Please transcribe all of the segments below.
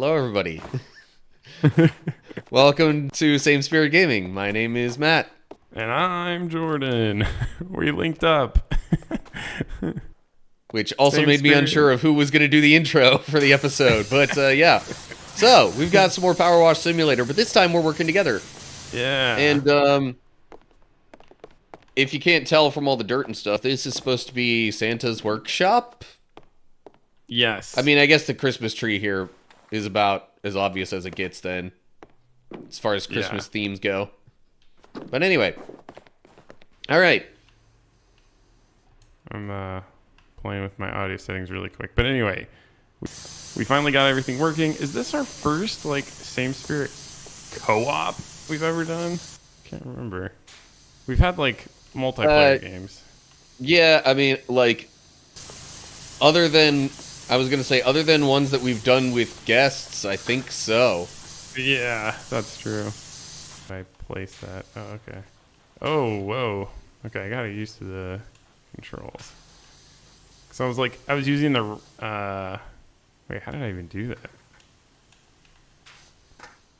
Hello, everybody. Welcome to Same Spirit Gaming. My name is Matt. And I'm Jordan. We linked up. Which also Same made me spirit. unsure of who was going to do the intro for the episode. But yeah. So, we've got some more PowerWash Simulator, but this time we're working together. Yeah. And, if you can't tell from all the dirt and stuff, this is supposed to be Santa's workshop? Yes. I mean, I guess the Christmas tree here is about as obvious as it gets then, as far as Christmas themes go. But anyway. Alright. I'm playing with my audio settings really quick. But anyway, we finally got everything working. Is this our first, like, Same Spirit Co-op we've ever done? Can't remember. We've had, like, multiplayer games. Yeah, I mean, like, other than ones that we've done with guests, I think so. Yeah, that's true. I place that. Oh, okay. Oh, whoa. Okay, I got used to the controls. So I was using the, wait, how did I even do that?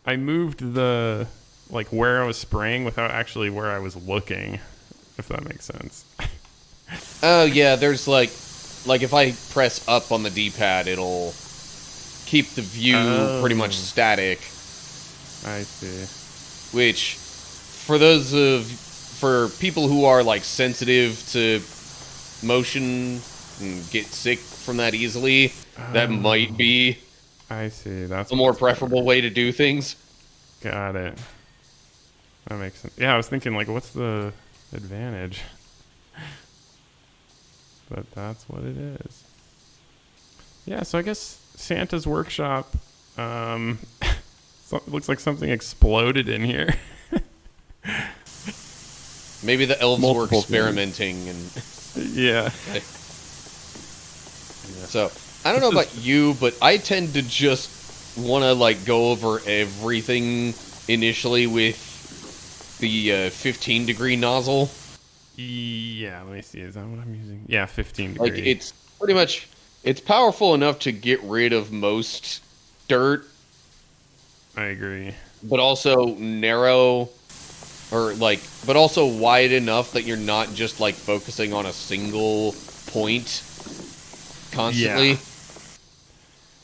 I moved the, like, where I was spraying without actually where I was looking, if that makes sense. Oh, yeah, there's, like, if I press up on the D-pad, it'll keep the view pretty much static. I see. Which, for people who are, like, sensitive to motion and get sick from that easily, that might be I see. That's a more preferable way to do things. Got it. That makes sense. Yeah, I was thinking, like, what's the advantage? But that's what it is. Yeah, so I guess Santa's workshop, looks like something exploded in here. Maybe the elves were experimenting Yeah. So, I don't know about you, but I tend to just want to, like, go over everything initially with the 15-degree nozzle. Yeah, let me see. Is that what I'm using? Yeah, 15 degree. Like, it's pretty much, it's powerful enough to get rid of most dirt. I agree. But also narrow, but also wide enough that you're not just, like, focusing on a single point constantly.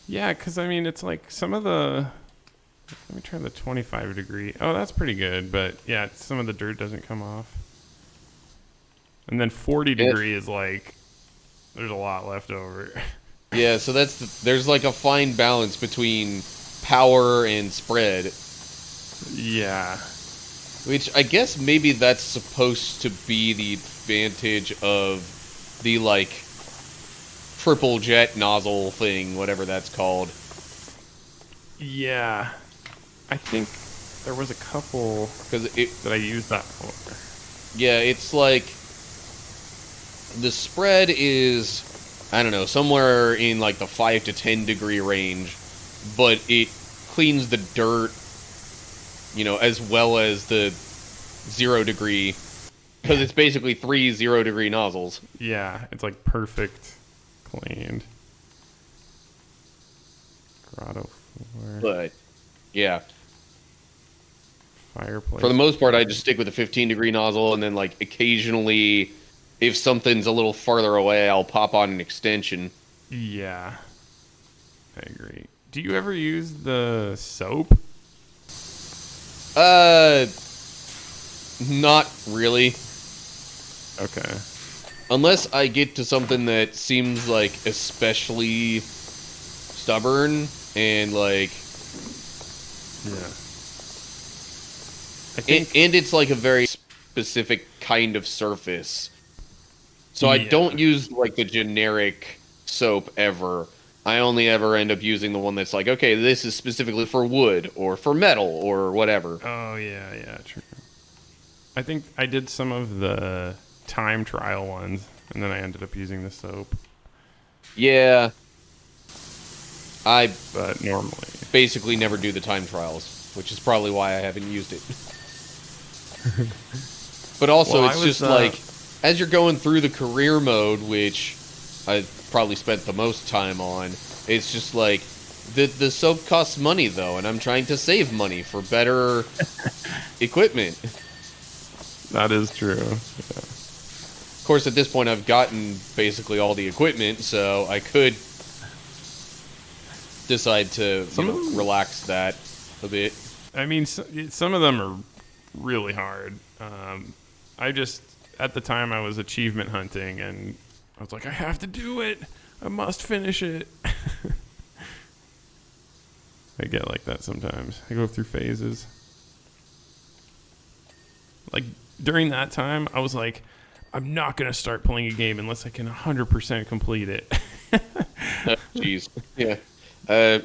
Yeah, because, I mean, it's like some of the... Let me try the 25 degree. Oh, that's pretty good, but yeah, some of the dirt doesn't come off. And then 40 degree is like, there's a lot left over. Yeah, so there's like a fine balance between power and spread. Yeah. Which I guess maybe that's supposed to be the advantage of the, like, triple jet nozzle thing, whatever that's called. Yeah. I think there was a couple that I used that for. Yeah, it's like the spread is, I don't know, somewhere in like the 5 to 10 degree range, but it cleans the dirt, you know, as well as the 0 degree, because it's basically 3 0-degree nozzles. Yeah, it's like perfect cleaned. Grotto floor. But yeah, fireplace. for the most part, I just stick with the 15-degree nozzle, and then, like, occasionally, if something's a little farther away, I'll pop on an extension. Yeah, I agree. Do you ever use the soap? Not really. Okay. Unless I get to something that seems, like, especially stubborn and, like... Yeah. And it's, like, a very specific kind of surface. So I don't use, like, the generic soap ever. I only ever end up using the one that's like, okay, this is specifically for wood, or for metal, or whatever. Oh, yeah, true. I think I did some of the time trial ones, and then I ended up using the soap. Yeah. But normally basically never do the time trials, which is probably why I haven't used it. But also, it's just like, as you're going through the career mode, which I probably spent the most time on, it's just like, The soap costs money though, and I'm trying to save money for better equipment. That is true. Of course, at this point, I've gotten basically all the equipment, so I could decide to relax that a bit. I mean, some of them are really hard. I just, at the time, I was achievement hunting, and I was like, I have to do it. I must finish it. I get like that sometimes. I go through phases. Like, during that time, I was like, I'm not going to start playing a game unless I can 100% complete it. Jeez. Yeah. But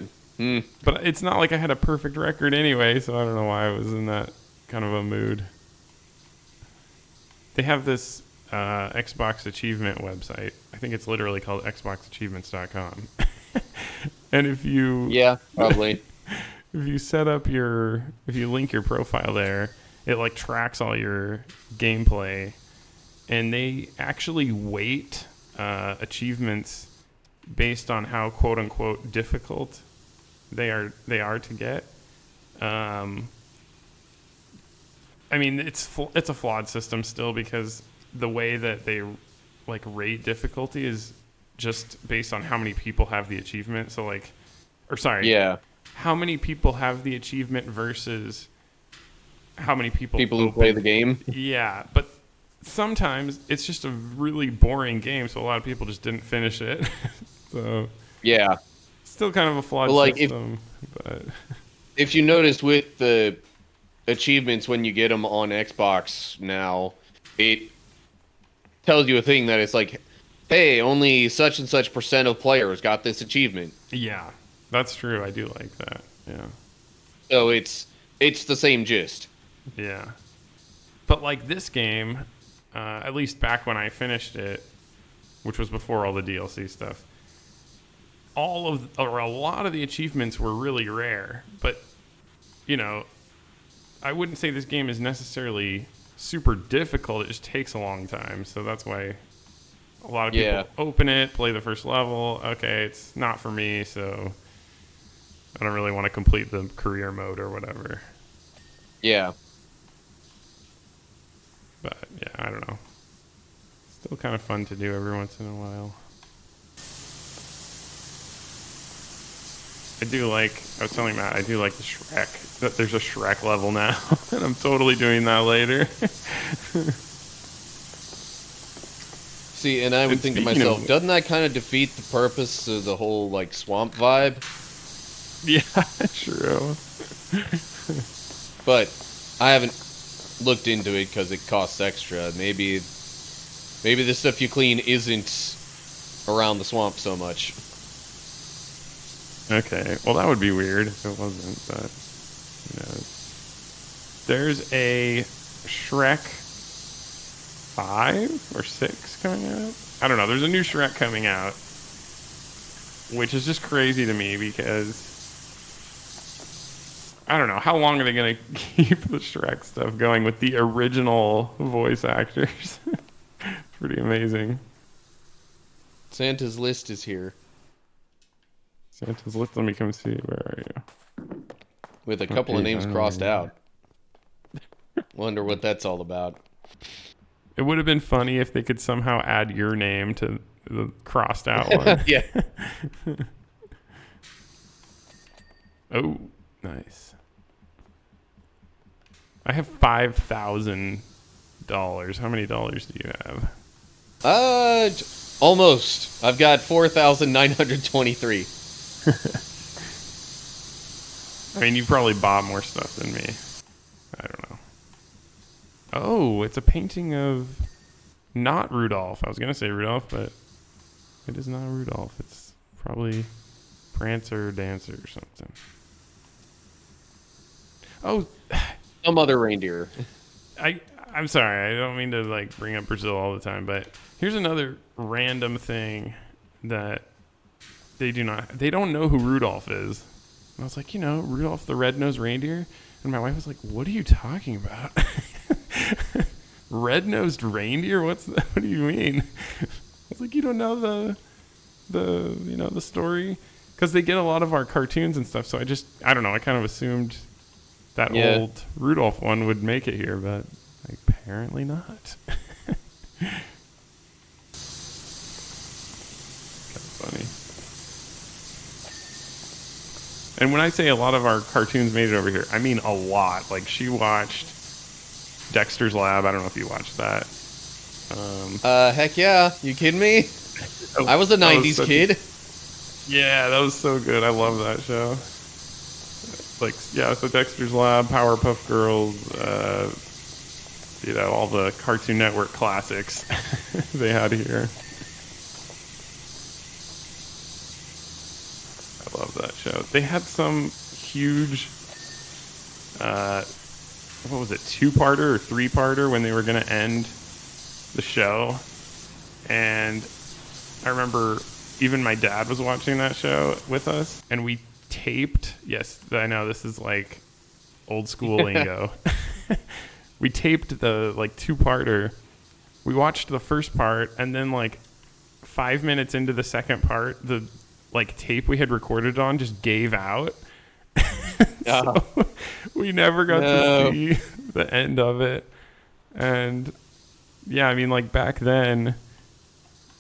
it's not like I had a perfect record anyway, so I don't know why I was in that kind of a mood. They have this Xbox achievement website. I think it's literally called xboxachievements.com. And if you... Yeah, probably. If you set up if you link your profile there, it like tracks all your gameplay, and they actually weight achievements based on how quote unquote difficult they are to get. I mean, it's a flawed system still, because the way that they like rate difficulty is just based on how many people have the achievement. So like, or sorry, yeah, how many people have the achievement versus how many people who play the game. Yeah, but sometimes it's just a really boring game, so a lot of people just didn't finish it. So yeah, still kind of a flawed system. But if you notice with the achievements when you get them on Xbox now, it tells you a thing that it's like, hey, only such and such % of players got this achievement. Yeah, that's true. I do like that. Yeah. So it's the same gist. Yeah. But like this game, at least back when I finished it, which was before all the DLC stuff, a lot of the achievements were really rare. But, you know, I wouldn't say this game is necessarily super difficult. It just takes a long time. So that's why a lot of people open it, play the first level. Okay, it's not for me, so I don't really want to complete the career mode or whatever. Yeah. But, yeah, I don't know. Still kind of fun to do every once in a while. I was telling Matt, I do like the Shrek, that there's a Shrek level now, and I'm totally doing that later. See, and I would think to myself, doesn't that kind of defeat the purpose of the whole, like, swamp vibe? Yeah, true. But I haven't looked into it because it costs extra. Maybe the stuff you clean isn't around the swamp so much. Okay, well that would be weird if it wasn't, but who knows. There's a Shrek 5 or 6 coming out? I don't know, there's a new Shrek coming out, which is just crazy to me because I don't know, how long are they going to keep the Shrek stuff going with the original voice actors? Pretty amazing. Santa's list is here. Santa's list, let me come see. Where are you? With a couple of names crossed out. Wonder what that's all about. It would have been funny if they could somehow add your name to the crossed out one. Yeah. Oh, nice. I have $5,000. How many dollars do you have? Almost. I've got 4,923. I mean, you probably bought more stuff than me. I don't know. Oh, it's a painting of not Rudolph. I was going to say Rudolph, but it is not Rudolph. It's probably Prancer, Dancer, or something. Oh, Some other reindeer. I'm sorry. I don't mean to like bring up Brazil all the time, but here's another random thing that they don't know who Rudolph is. And I was like, Rudolph the red-nosed reindeer? And my wife was like, what are you talking about? Red-nosed reindeer? What do you mean? I was like, you don't know the story? because they get a lot of our cartoons and stuff. So I don't know. I kind of assumed that old Rudolph one would make it here, but apparently not. Funny. And when I say a lot of our cartoons made it over here, I mean a lot. Like, she watched Dexter's Lab. I don't know if you watched that. Heck yeah. You kidding me? I was a 90s kid. Yeah, that was so good. I love that show. Like, yeah, so Dexter's Lab, Powerpuff Girls, all the Cartoon Network classics they had here. I love that show. They had some huge, what was it, 2-parter or 3-parter when they were going to end the show. And I remember even my dad was watching that show with us, and we taped, yes, I know this is like old school lingo. We taped the 2-parter. We watched the first part, and then 5 minutes into the second part, the tape we had recorded on just gave out. So we never got to see the end of it. And yeah, I mean, back then,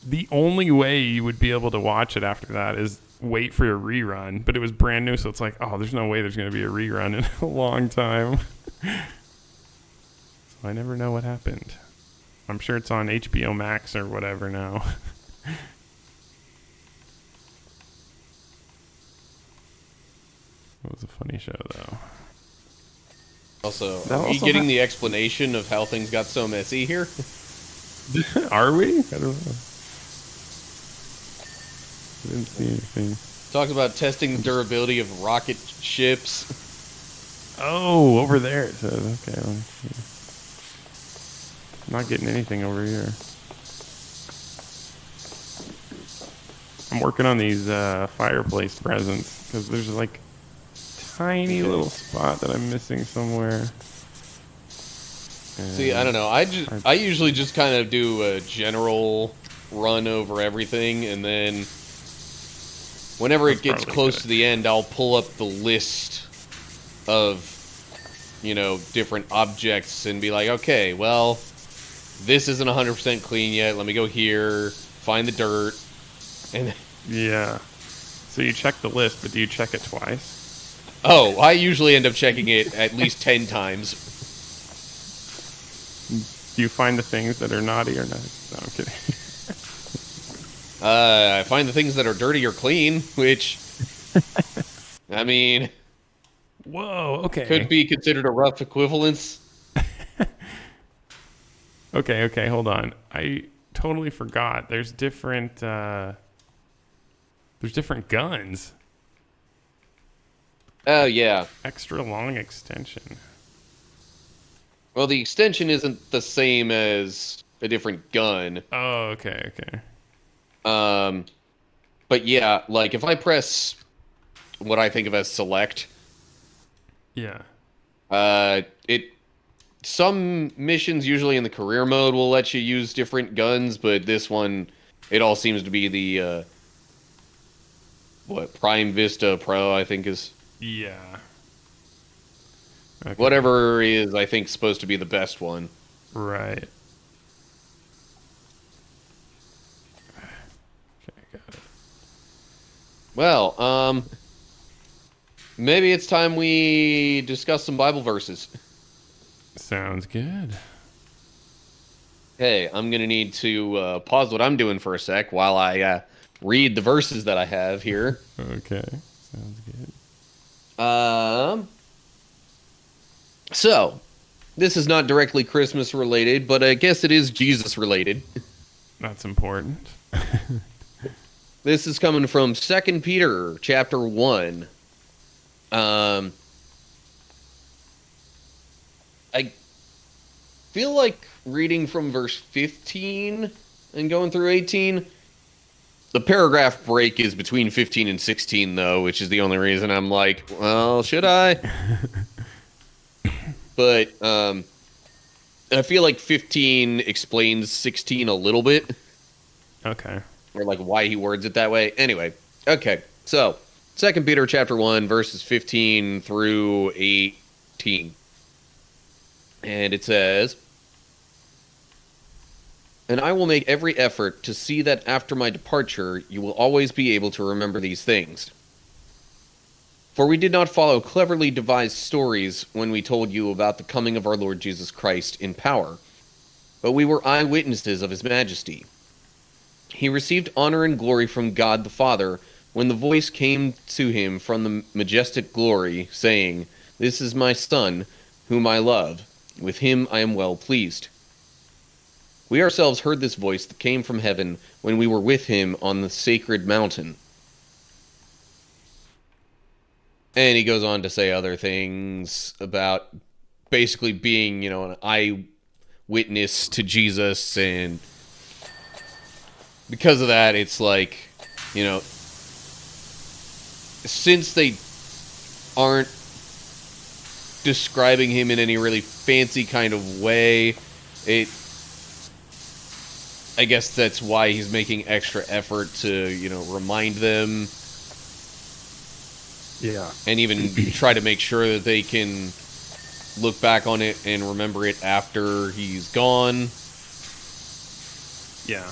the only way you would be able to watch it after that is wait for a rerun, but it was brand new, so it's there's no way there's going to be a rerun in a long time. So I never know what happened. I'm sure it's on HBO Max or whatever now. It was a funny show, though. Also, are we getting the explanation of how things got so messy here? Are we? I don't know. I didn't see anything. Talks about testing the durability of rocket ships. Oh, over there it says. Okay, let me see. I'm not getting anything over here. I'm working on these fireplace presents because there's tiny little spot that I'm missing somewhere. See, I don't know. I usually just kind of do a general run over everything, and then whenever it gets close to the end, I'll pull up the list of, different objects and be like, okay, well, this isn't 100% clean yet. Let me go here, find the dirt, and yeah. So you check the list, but do you check it twice? Oh, I usually end up checking it at least 10 times. Do you find the things that are naughty or not? No, I'm kidding. I find the things that are dirty or clean, which, I mean... Whoa, okay. Could be considered a rough equivalence. Okay, hold on. I totally forgot. There's different guns. Oh, yeah. Extra long extension. Well, the extension isn't the same as a different gun. Oh, okay. But yeah, if I press what I think of as select... Yeah. Some missions, usually in the career mode, will let you use different guns, but this one, it all seems to be the, Prime Vista Pro, I think is... Yeah. Okay. Whatever is, I think, supposed to be the best one. Right. Okay, got it. Well, maybe it's time we discuss some Bible verses. Sounds good. Hey, I'm going to need to pause what I'm doing for a sec while I read the verses that I have here. Okay, sounds good. So, this is not directly Christmas related, but I guess it is Jesus related. That's important. This is coming from 2 Peter chapter 1. I feel like reading from verse 15 and going through 18. The paragraph break is between 15 and 16, though, which is the only reason I'm like, well, should I? But I feel like 15 explains 16 a little bit. Okay. Or why he words it that way. Anyway, okay, so 2 Peter chapter 1, verses 15 through 18. And it says, "And I will make every effort to see that after my departure you will always be able to remember these things. For we did not follow cleverly devised stories when we told you about the coming of our Lord Jesus Christ in power, but we were eyewitnesses of his majesty. He received honor and glory from God the Father when the voice came to him from the majestic glory, saying, 'This is my Son, whom I love. With him I am well pleased.' We ourselves heard this voice that came from heaven when we were with him on the sacred mountain." And he goes on to say other things about basically being, an eyewitness to Jesus, and because of that, it's like, since they aren't describing him in any really fancy kind of way, I guess that's why he's making extra effort to, remind them. Yeah. And even try to make sure that they can look back on it and remember it after he's gone. Yeah.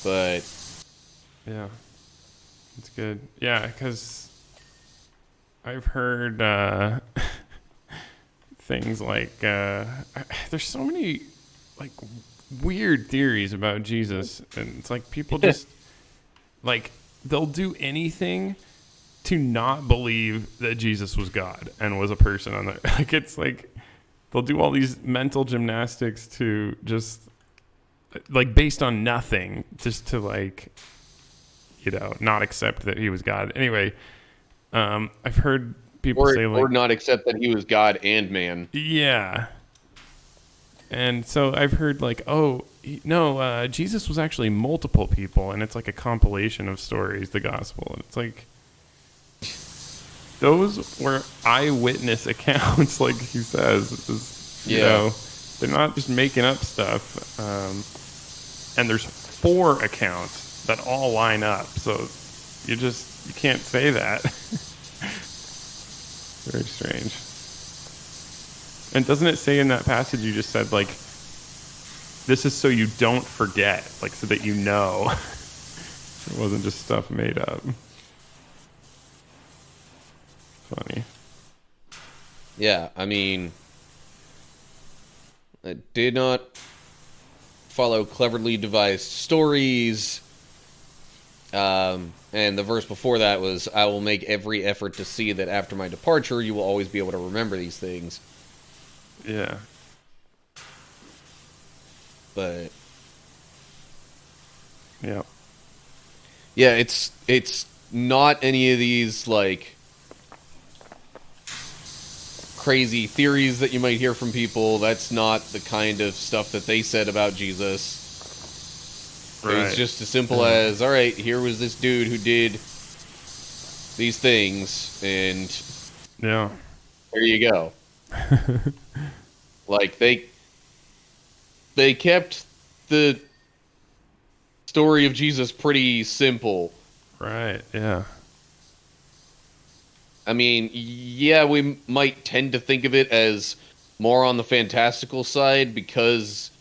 But yeah, it's good. Yeah, because I've heard things like there's so many like weird theories about Jesus, and it's like people just like they'll do anything to not believe that Jesus was God and was a person on the like. It's like they'll do all these mental gymnastics to just like based on nothing, just to like not accept that he was God. Anyway, I've heard people say like, or not accept that he was God and man. Yeah. And so I've heard like, no, Jesus was actually multiple people, and it's like a compilation of stories, the gospel. And it's like, those were eyewitness accounts, like he says. They're not just making up stuff. And there's 4 accounts that all line up. So you can't say that. Very strange. And doesn't it say in that passage you just said, like, this is so you don't forget, like, so that you know it wasn't just stuff made up. Funny. Yeah, I mean, I did not follow cleverly devised stories. And the verse before that was, "I will make every effort to see that after my departure you will always be able to remember these things." Yeah. But yeah, it's not any of these like crazy theories that you might hear from people. That's not the kind of stuff that they said about Jesus. Right. It was just as simple as, all right, here was this dude who did these things, and yeah, there you go. Like they kept the story of Jesus pretty simple. Right, yeah. I mean, yeah, we might tend to think of it as more on the fantastical side because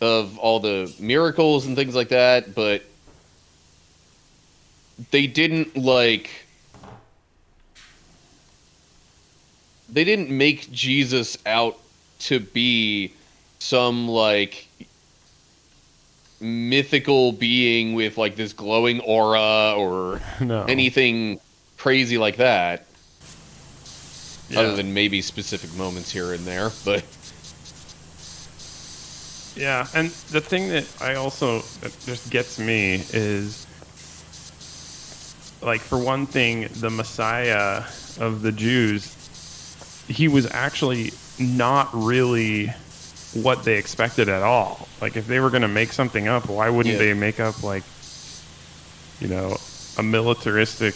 of all the miracles and things like that, but they didn't make Jesus out to be some like mythical being with like this glowing aura or anything crazy like that. Yeah. Other than maybe specific moments here and there, but yeah. And the thing that just gets me is, like, for one thing, the Messiah of the Jews, he was actually not really what they expected at all. Like, if they were going to make something up, why wouldn't they make up, like, a militaristic,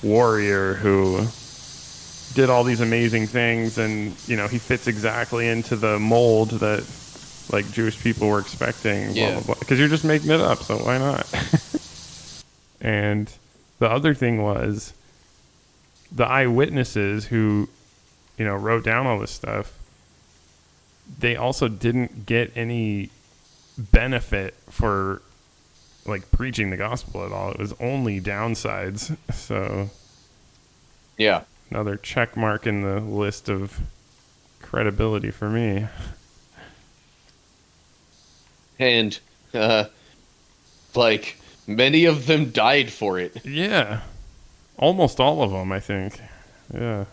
warrior who did all these amazing things, and, he fits exactly into the mold that, like, Jewish people were expecting, blah, blah, blah. Because you're just making it up, so why not? And the other thing was the eyewitnesses who, wrote down all this stuff, they also didn't get any benefit for like preaching the gospel at all. It was only downsides. So Yeah. another check mark in the list of credibility for me. And like many of them died for it. Yeah. Almost all of them, I think. Yeah.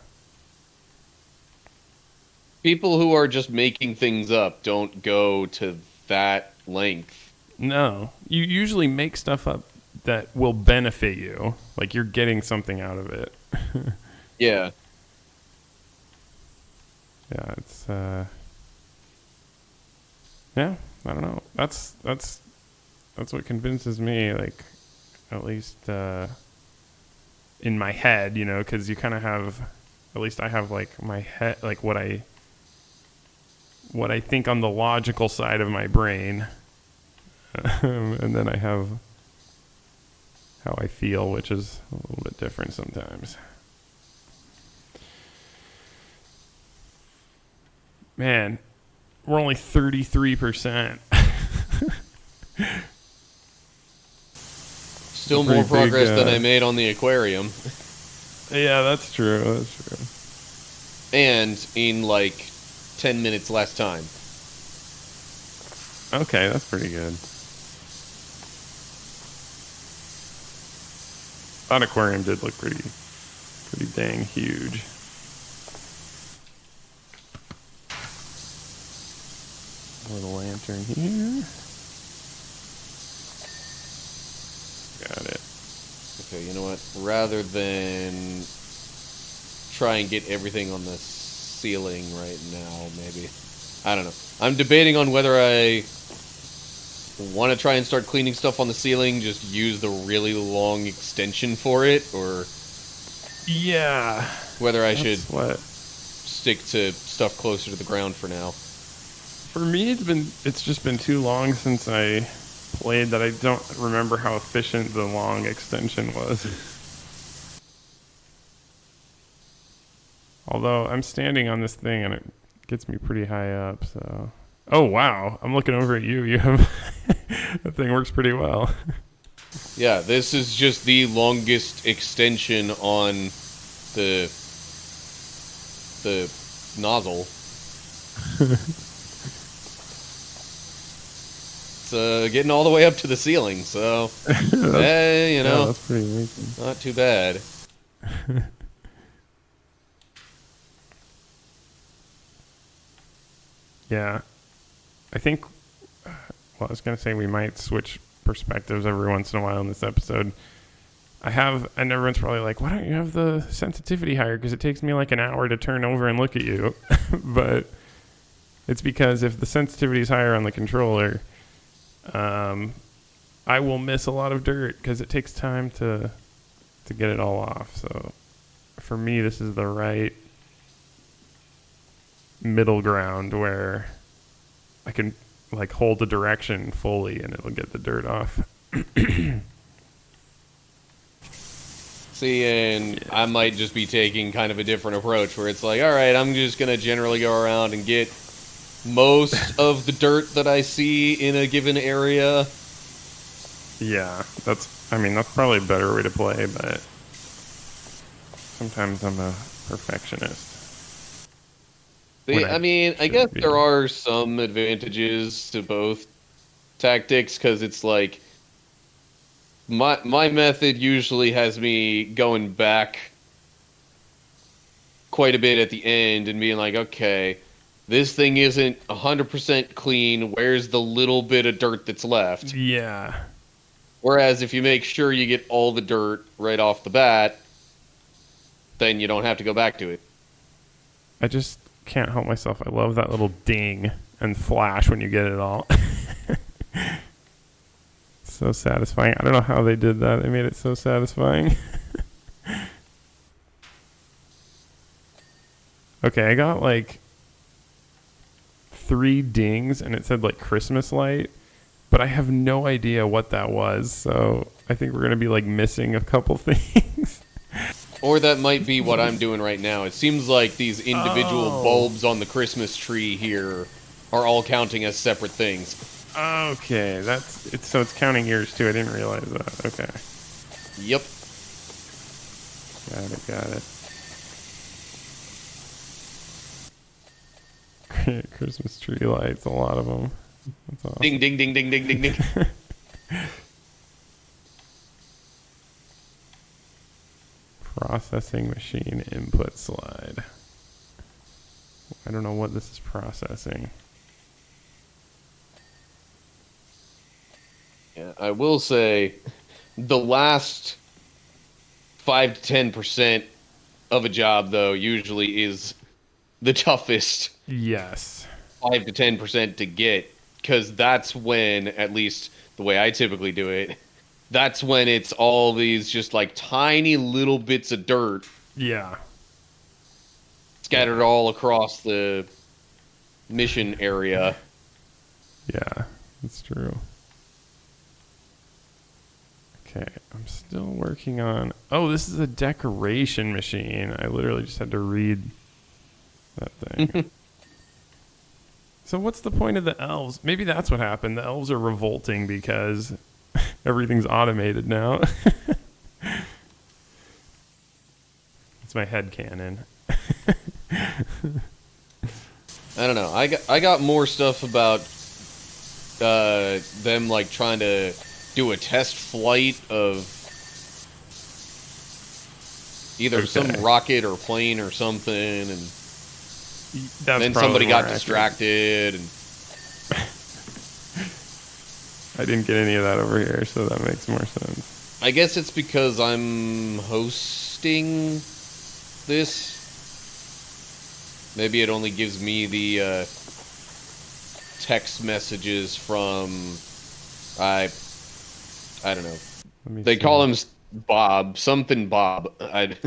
People who are just making things up don't go to that length. No. You usually make stuff up that will benefit you. Like you're getting something out of it. Yeah. Yeah, it's yeah, I don't know. That's what convinces me, like, at least in my head, because you kind of have, at least I have like my head, like what I think on the logical side of my brain, and then I have how I feel, which is a little bit different sometimes. Man, we're only 33%. Still more progress than I made on the aquarium. Yeah, that's true. That's true. And in like 10 minutes less time. Okay, that's pretty good. That aquarium did look pretty dang huge. Little lantern here. Got it. Okay, you know what? Rather than try and get everything on the ceiling right now, maybe. I don't know. I'm debating on whether I want to try and start cleaning stuff on the ceiling, just use the really long extension for it, or yeah, whether I should stick to stuff closer to the ground for now. For me, it's just been too long since I played that I don't remember how efficient the long extension was. Although I'm standing on this thing and it gets me pretty high up, so. Oh wow, I'm looking over at you. You have that thing works pretty well. Yeah, this is just the longest extension on the nozzle. It's getting all the way up to the ceiling, so that's pretty amazing. Not too bad. Yeah, I think. Well, I was gonna say we might switch perspectives every once in a while in this episode. And everyone's probably like, "Why don't you have the sensitivity higher?" Because it takes me like an hour to turn over and look at you. But it's because if the sensitivity is higher on the controller, I will miss a lot of dirt because it takes time to get it all off. So for me, this is the right middle ground where I can like hold the direction fully and it'll get the dirt off. See, and yeah. I might just be taking kind of a different approach where it's like, all right, I'm just going to generally go around and get most of the dirt that I see in a given area. Yeah, that's probably a better way to play, but sometimes I'm a perfectionist. I guess there are some advantages to both tactics, because it's like my method usually has me going back quite a bit at the end and being like, okay, this thing isn't 100% clean. Where's the little bit of dirt that's left? Yeah. Whereas if you make sure you get all the dirt right off the bat, then you don't have to go back to it. I just can't help myself. I love that little ding and flash when you get it all. So satisfying. I don't know how they did that. They made it so satisfying. Okay, I got like 3 dings and it said like Christmas light, but I have no idea what that was. So I think we're going to be like missing a couple things. Or that might be what I'm doing right now. It seems like these individual bulbs on the Christmas tree here are all counting as separate things. Okay, so it's counting yours too. I didn't realize that. Okay. Yep. Got it. Christmas tree lights, a lot of them. That's awesome. Ding, ding, ding, ding, ding, ding, ding. Processing machine input slide. I don't know what this is processing. Yeah, I will say the last 5 to 10% of a job, though, usually is the toughest. Yes. 5 to 10% to get, because that's when, at least the way I typically do it, that's when it's all these just like tiny little bits of dirt. Yeah. Scattered all across the mission area. Yeah, that's true. Okay, I'm still working on... Oh, this is a decoration machine. I literally just had to read that thing. So what's the point of the elves? Maybe that's what happened. The elves are revolting because everything's automated now. It's my headcanon. I don't know. I got more stuff about them like trying to do a test flight of either some rocket or plane or something, and then somebody got distracted. And I didn't get any of that over here, so that makes more sense. I guess it's because I'm hosting this. Maybe it only gives me the text messages from I don't know. They call him Bob, something Bob. Let's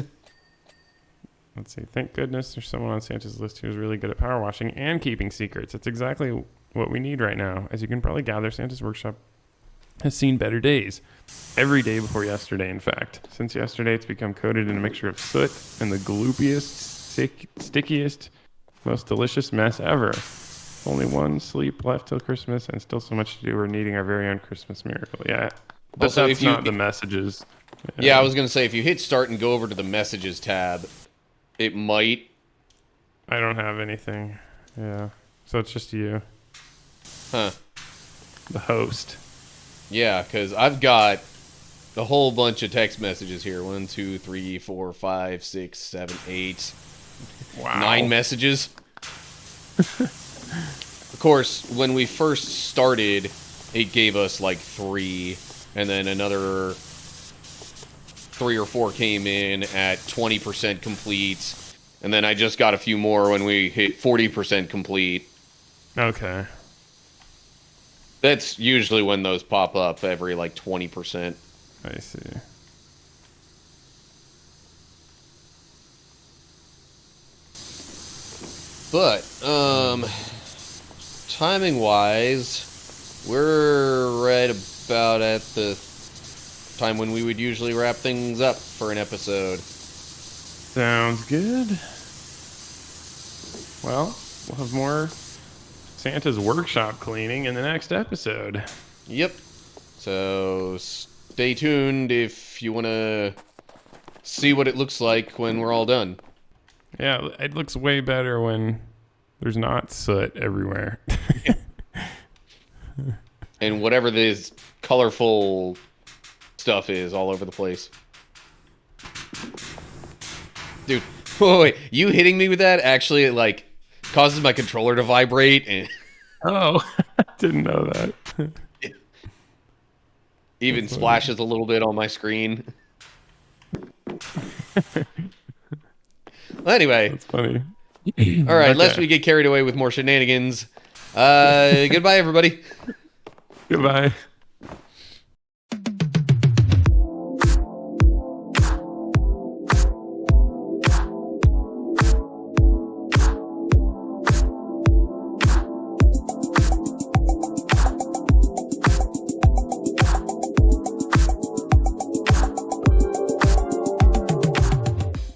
see. Thank goodness there's someone on Santa's list who's really good at power washing and keeping secrets. It's exactly what we need right now. As you can probably gather, Santa's workshop has seen better days. Every day before yesterday, in fact. Since yesterday, it's become coated in a mixture of soot and the gloopiest, stickiest, most delicious mess ever. Only one sleep left till Christmas and still so much to do. We're needing our very own Christmas miracle. Yeah. But also, that's not the messages. Yeah, I was going to say, if you hit start and go over to the messages tab, it might. I don't have anything. Yeah. So it's just you. Huh. The host. Yeah, because I've got a whole bunch of text messages here. 1, 2, 3, 4, 5, 6, 7, 8. Wow. 9 messages. Of course, when we first started, it gave us like 3, and then another 3 or 4 came in at 20% complete, and then I just got a few more when we hit 40% complete. Okay. That's usually when those pop up, every like 20%. I see. But, timing-wise, we're right about at the time when we would usually wrap things up for an episode. Sounds good. Well, we'll have more Santa's workshop cleaning in the next episode. Yep. So stay tuned if you want to see what it looks like when we're all done. Yeah, it looks way better when there's not soot everywhere. And whatever this colorful stuff is all over the place. Dude, wait, you hitting me with that actually, it, like, causes my controller to vibrate. And oh, I didn't know that. Even splashes a little bit on my screen. Well, anyway. That's funny. All right, lest we get carried away with more shenanigans. Goodbye, everybody. Goodbye.